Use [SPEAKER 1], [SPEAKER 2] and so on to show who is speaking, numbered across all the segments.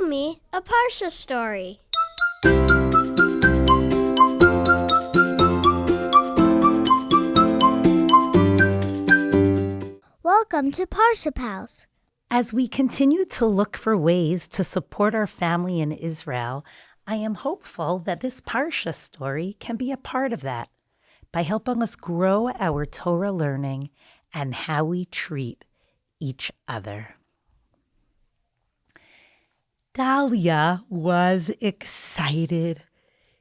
[SPEAKER 1] me a Parsha story. Welcome to Parsha Pals.
[SPEAKER 2] As we continue to look for ways to support our family in Israel, I am hopeful that this Parsha story can be a part of that by helping us grow our Torah learning and how we treat each other. Dahlia was excited.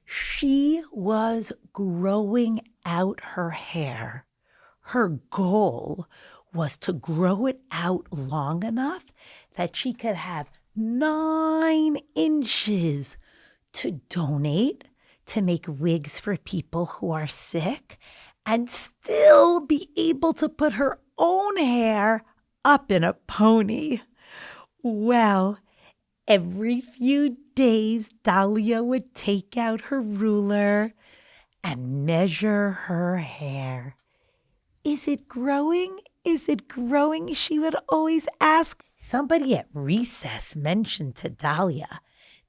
[SPEAKER 2] She was growing out her hair. Her goal was to grow it out long enough that she could have 9 inches to donate, to make wigs for people who are sick, and still be able to put her own hair up in a pony. Well, every few days, Dahlia would take out her ruler and measure her hair. Is it growing? Is it growing? She would always ask. Somebody at recess mentioned to Dahlia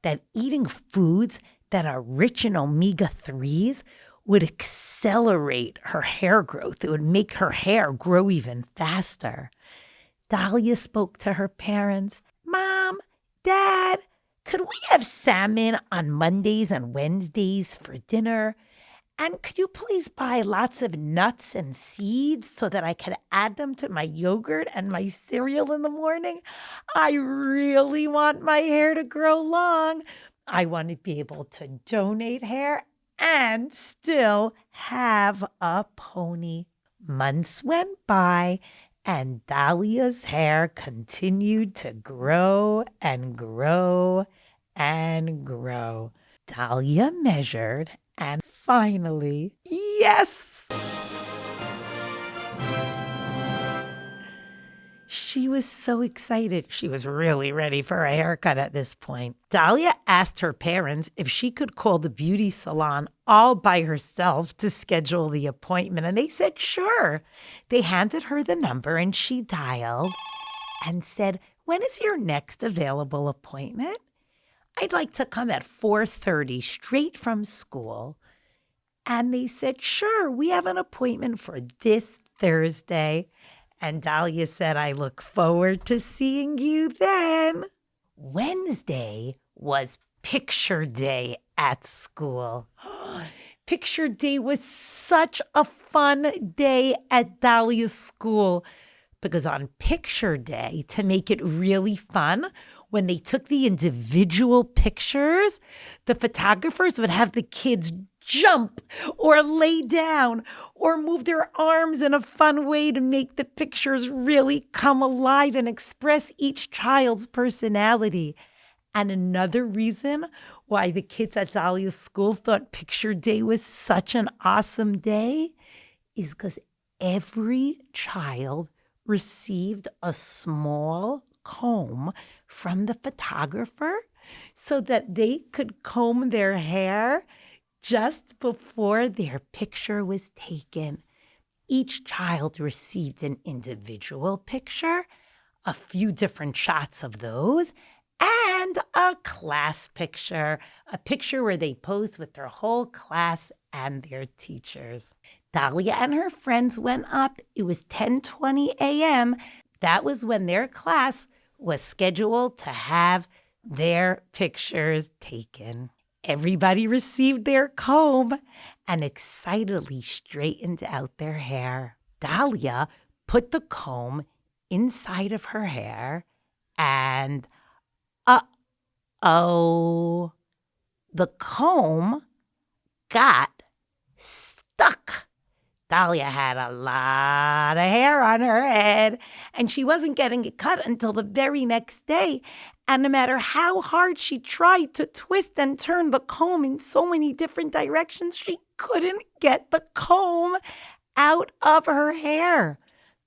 [SPEAKER 2] that eating foods that are rich in omega-3s would accelerate her hair growth. It would make her hair grow even faster. Dahlia spoke to her parents. Mom, Dad, could we have salmon on Mondays and Wednesdays for dinner? And could you please buy lots of nuts and seeds so that I could add them to my yogurt and my cereal in the morning? I really want my hair to grow long. I want to be able to donate hair and still have a pony. Months went by and Dahlia's hair continued to grow and grow and grow. Dahlia measured and finally, yes! She was so excited. She was really ready for a haircut at this point. Dahlia asked her parents if she could call the beauty salon all by herself to schedule the appointment, and they said sure. They handed her the number and she dialed and said, "When is your next available appointment? I'd like to come at 4:30 straight from school." And they said, sure, we have an appointment for this Thursday. And Dahlia said, I look forward to seeing you then. Wednesday was picture day at school. Picture day was such a fun day at Dahlia's school because on picture day, to make it really fun, when they took the individual pictures, the photographers would have the kids jump or lay down or move their arms in a fun way to make the pictures really come alive and express each child's personality. And another reason why the kids at Dahlia's school thought picture day was such an awesome day is because every child received a small comb from the photographer so that they could comb their hair just before their picture was taken. Each child received an individual picture, a few different shots of those, and a class picture, a picture where they posed with their whole class and their teachers. Dahlia and her friends went up. It was 10:20 a.m. That was when their class was scheduled to have their pictures taken. Everybody received their comb and excitedly straightened out their hair. Dahlia put the comb inside of her hair and, uh-oh, the comb got stuck. Dahlia had a lot of hair on her head, and she wasn't getting it cut until the very next day. And no matter how hard she tried to twist and turn the comb in so many different directions, she couldn't get the comb out of her hair.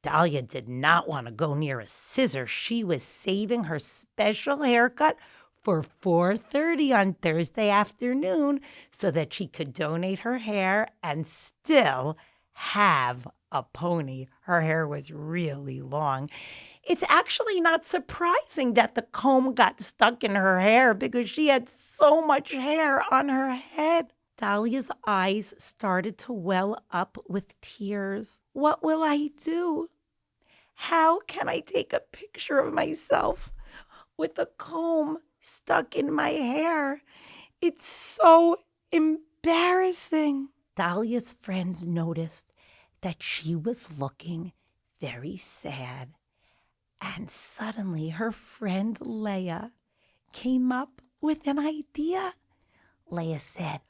[SPEAKER 2] Dahlia did not want to go near a scissor. She was saving her special haircut for 4:30 on Thursday afternoon so that she could donate her hair and still have a pony. Her hair was really long. It's actually not surprising that the comb got stuck in her hair because she had so much hair on her head. Dahlia's eyes started to well up with tears. What will I do? How can I take a picture of myself with a comb stuck in my hair? It's so embarrassing. Dahlia's friends noticed that she was looking very sad. And suddenly her friend Leah came up with an idea. Leah said,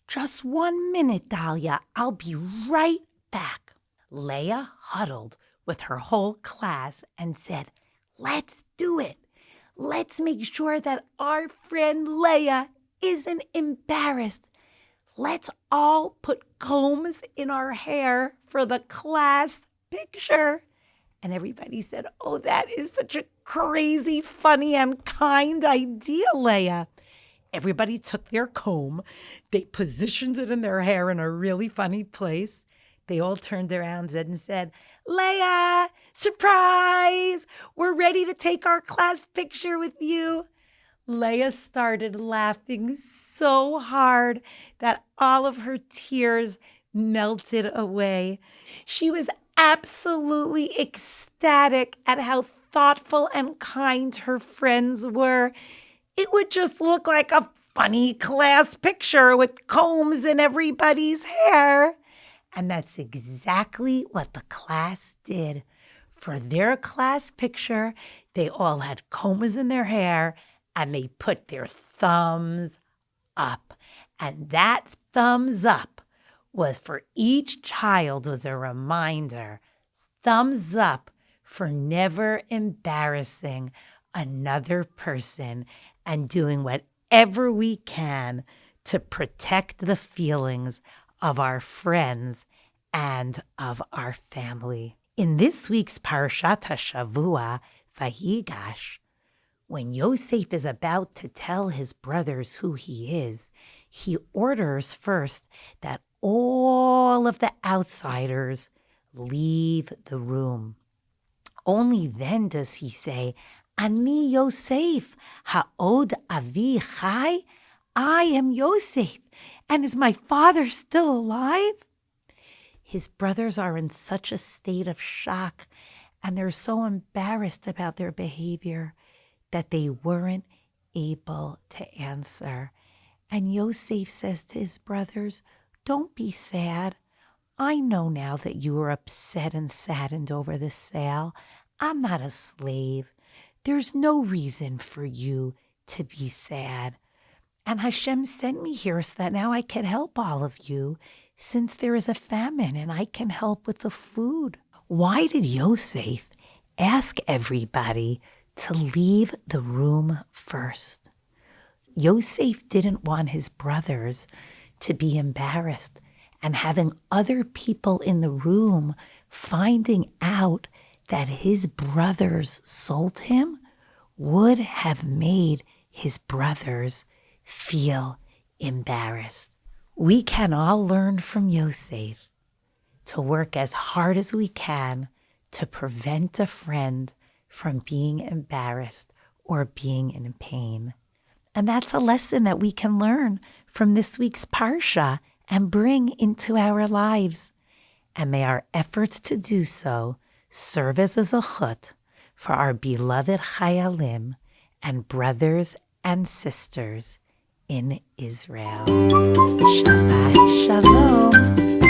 [SPEAKER 2] "Just 1 minute, Dahlia. I'll be right back." Leah huddled with her whole class and said, "Let's do it. Let's make sure that our friend Leah isn't embarrassed. Let's all put combs in our hair for the class picture." And everybody said, "Oh, that is such a crazy, funny, and kind idea, Leah." Everybody took their comb. They positioned it in their hair in a really funny place. They all turned around and said, "Leah, surprise! We're ready to take our class picture with you." Leah started laughing so hard that all of her tears melted away. She was absolutely ecstatic at how thoughtful and kind her friends were. It would just look like a funny class picture with combs in everybody's hair. And that's exactly what the class did. For their class picture, they all had combs in their hair and they put their thumbs up. And that thumbs up was for each child was a reminder. Thumbs up for never embarrassing another person and doing whatever we can to protect the feelings of our friends and of our family. In this week's Parashat HaShavua, Vayigash, when Yosef is about to tell his brothers who he is, he orders first that all of the outsiders leave the room. Only then does he say, "Ani Yosef, ha'od avi chai?" I am Yosef, and is my father still alive? His brothers are in such a state of shock, and they're so embarrassed about their behavior that they weren't able to answer. And Yosef says to his brothers, "Don't be sad. I know now that you are upset and saddened over this sale. I'm not a slave. There's no reason for you to be sad. And Hashem sent me here so that now I can help all of you, since there is a famine and I can help with the food." Why did Yosef ask everybody to leave the room first? Yosef didn't want his brothers to be embarrassed, and having other people in the room finding out that his brothers sold him would have made his brothers feel embarrassed. We can all learn from Yosef to work as hard as we can to prevent a friend from being embarrassed or being in pain. And that's a lesson that we can learn from this week's Parsha and bring into our lives. And may our efforts to do so serve as a zechut for our beloved Chayalim and brothers and sisters in Israel. Shabbat Shalom.